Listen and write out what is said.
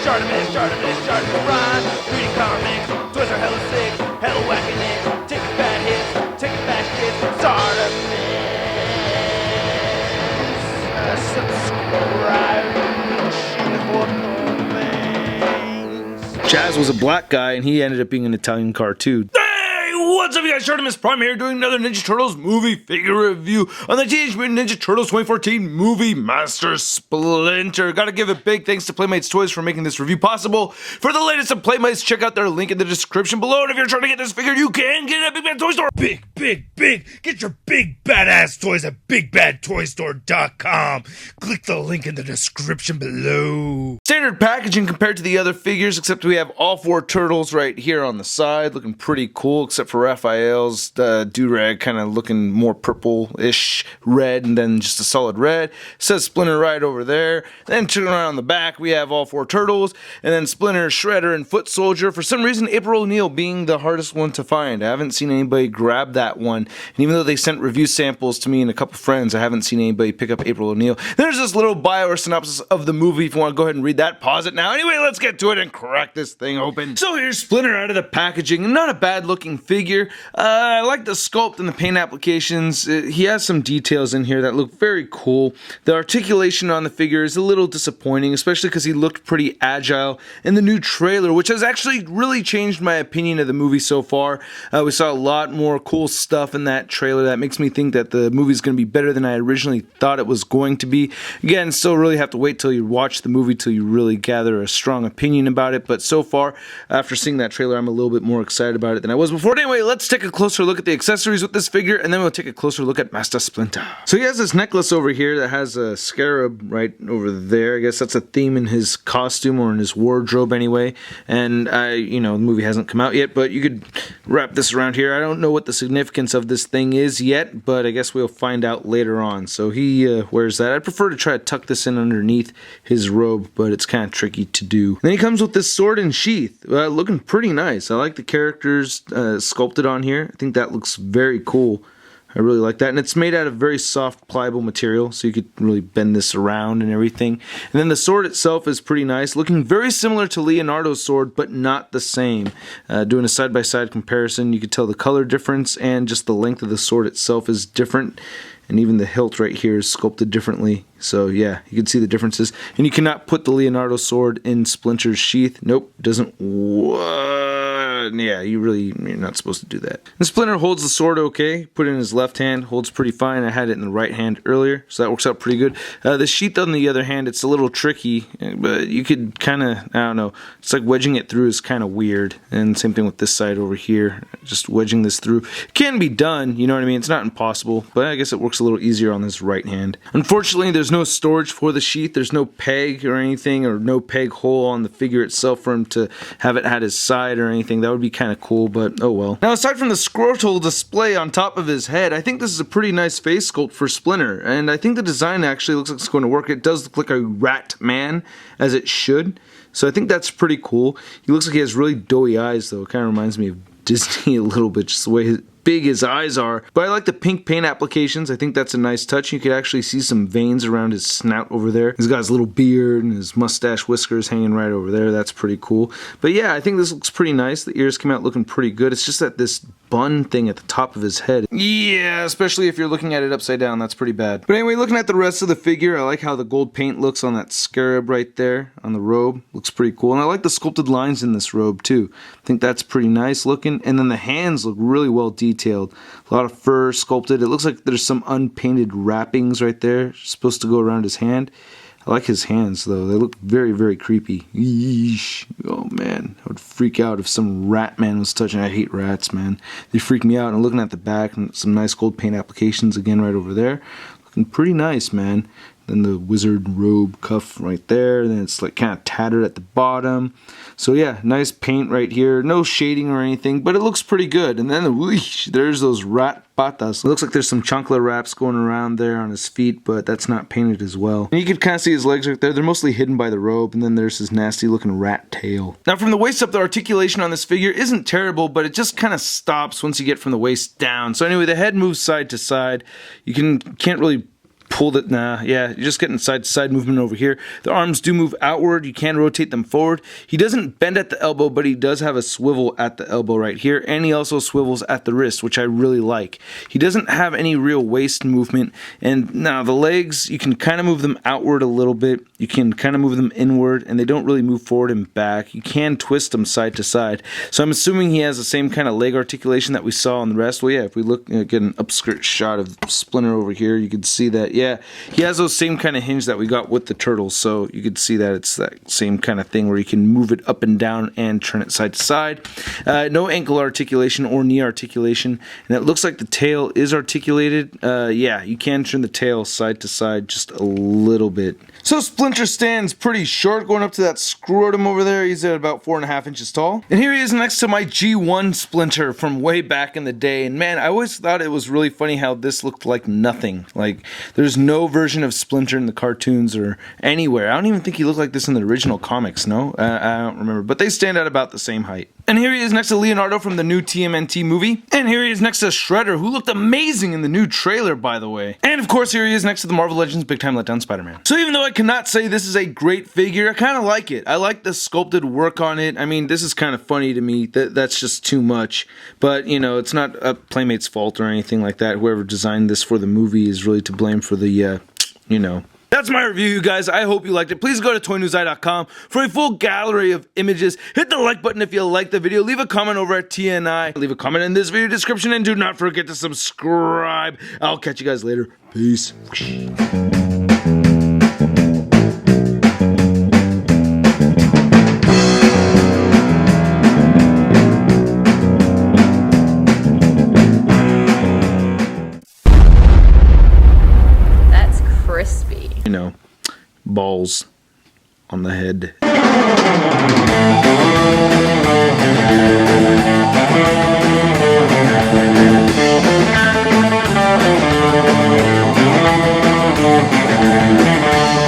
Shartimus, rhyme, reading comics, toys are hella sick, hella whacking it, taking bad hits, taking bad shit, Shartimus, subscribe, Jazz was a black guy and he ended up being an Italian cartoon. What's up, you guys? Shartimus Prime here doing another Ninja Turtles movie figure review on the Teenage Mutant Ninja Turtles 2014 movie Master Splinter. Gotta give a big thanks to Playmates Toys for making this review possible. For the latest of Playmates, check out their link in the description below. And if you're trying to get this figure, you can get it at Big Bad Toy Store. Big. Get your big badass toys at BigBadToyStore.com. Click the link in the description below. Standard packaging compared to the other figures, except we have all four turtles right here on the side, looking pretty cool, except for Raphael's do-rag kind of looking more purple-ish red and then just a solid red. It says Splinter right over there. Then turn around on the back, we have all four turtles, and then Splinter, Shredder, and Foot Soldier. For some reason, April O'Neil being the hardest one to find. I haven't seen anybody grab that one. And even though they sent review samples to me and a couple friends, I haven't seen anybody pick up April O'Neil. There's this little bio or synopsis of the movie. If you want to go ahead and read that, pause it now. Anyway, let's get to it and crack this thing open. So here's Splinter out of the packaging. Not a bad looking figure. I like the sculpt and the paint applications. He has some details in here that look very cool. The articulation on the figure is a little disappointing, especially because he looked pretty agile in the new trailer, which has actually really changed my opinion of the movie so far. We saw a lot more cool stuff in that trailer that makes me think that the movie is going to be better than I originally thought it was going to be. Again, still really have to wait till you watch the movie till you really gather a strong opinion about it, but so far, after seeing that trailer, I'm a little bit more excited about it than I was before. Anyway, let's take a closer look at the accessories with this figure, and then we'll take a closer look at Master Splinter. So he has this necklace over here that has a scarab right over there. I guess that's a theme in his costume or in his wardrobe anyway. And the movie hasn't come out yet, but you could wrap this around here. I don't know what the significance of this thing is yet, but I guess we'll find out later on. So he wears that. I'd prefer to try to tuck this in underneath his robe, but it's kind of tricky to do. Then he comes with this sword and sheath, looking pretty nice. I like the characters sculpted on here. I think that looks very cool. I really like that. And it's made out of very soft, pliable material, so you could really bend this around and everything. And then the sword itself is pretty nice, looking very similar to Leonardo's sword, but not the same. Doing a side-by-side comparison, you could tell the color difference and just the length of the sword itself is different. And even the hilt right here is sculpted differently. So yeah, you can see the differences. And you cannot put the Leonardo sword in Splinter's sheath. Nope, doesn't. Yeah, you're not supposed to do that. And Splinter holds the sword okay. Put it in his left hand, holds pretty fine. I had it in the right hand earlier, so that works out pretty good. The sheath on the other hand, it's a little tricky, but you could kind of, I don't know, it's like wedging it through is kind of weird. And same thing with this side over here, just wedging this through. It can be done, you know what I mean? It's not impossible, but I guess it works a little easier on this right hand. Unfortunately, there's no storage for the sheath. There's no peg or anything, or no peg hole on the figure itself for him to have it at his side or anything. That would be kind of cool, but oh well. Now, aside from the scrotal display on top of his head, I think this is a pretty nice face sculpt for Splinter, and I think the design actually looks like it's going to work. It does look like a rat man, as it should, so I think that's pretty cool. He looks like he has really doughy eyes, though. It kind of reminds me of Disney a little bit, just the way big his eyes are. But I like the pink paint applications. I think that's a nice touch. You could actually see some veins around his snout over there. He's got his little beard and his mustache whiskers hanging right over there. That's pretty cool. But yeah, I think this looks pretty nice. The ears came out looking pretty good. It's just that this bun thing at the top of his head. Yeah, especially if you're looking at it upside down, that's pretty bad. But anyway, looking at the rest of the figure, I like how the gold paint looks on that scarab right there on the robe. Looks pretty cool. And I like the sculpted lines in this robe too. I think that's pretty nice looking. And then the hands look really well detailed. A lot of fur sculpted. It looks like there's some unpainted wrappings right there supposed to go around his hand. I like his hands though. They look very, very creepy. Yeesh. Oh man, I would freak out if some rat man was touching. I hate rats, man. They freak me out. And looking at the back, and some nice gold paint applications again right over there. Looking pretty nice, man. Then the wizard robe cuff right there. Then it's like kind of tattered at the bottom. So yeah, nice paint right here. No shading or anything, but it looks pretty good. And then whoosh, there's those rat patas. It looks like there's some chancla wraps going around there on his feet, but that's not painted as well. And you can kind of see his legs right there. They're mostly hidden by the robe, and then there's his nasty looking rat tail. Now from the waist up, the articulation on this figure isn't terrible, but it just kind of stops once you get from the waist down. So anyway, the head moves side to side. You can't really pulled it. Nah, yeah, you're just getting side to side movement over here. The arms do move outward. You can rotate them forward. He doesn't bend at the elbow, but he does have a swivel at the elbow right here, and he also swivels at the wrist, which I really like. He doesn't have any real waist movement, and now the legs, you can kind of move them outward a little bit. You can kind of move them inward, and they don't really move forward and back. You can twist them side to side. So I'm assuming he has the same kind of leg articulation that we saw on the rest. Well, yeah, if we look, get an upskirt shot of Splinter over here, you can see that, yeah, he has those same kind of hinge that we got with the turtles. So you can see that it's that same kind of thing where you can move it up and down and turn it side to side. No ankle articulation or knee articulation, and it looks like the tail is articulated. Yeah, you can turn the tail side to side just a little bit. So Splinter stands pretty short going up to that scrotum over there. He's at about 4.5 inches tall. And here he is next to my G1 Splinter from way back in the day. And man, I always thought it was really funny how this looked like nothing. Like, there's no version of Splinter in the cartoons or anywhere. I don't even think he looked like this in the original comics, no? I don't remember. But they stand at about the same height. And here he is next to Leonardo from the new TMNT movie. And here he is next to Shredder, who looked amazing in the new trailer, by the way. And of course, here he is next to the Marvel Legends Big Time Letdown Spider-Man. So even though I cannot say this is a great figure, I kind of like it. I like the sculpted work on it. I mean, this is kind of funny to me. That's just too much. But, you know, it's not a Playmate's fault or anything like that. Whoever designed this for the movie is really to blame for the, you know. That's my review, you guys. I hope you liked it. Please go to toynewseye.com for a full gallery of images. Hit the like button if you liked the video. Leave a comment over at TNI. Leave a comment in this video description, and do not forget to subscribe. I'll catch you guys later. Peace. Crispy. You know, balls on the head.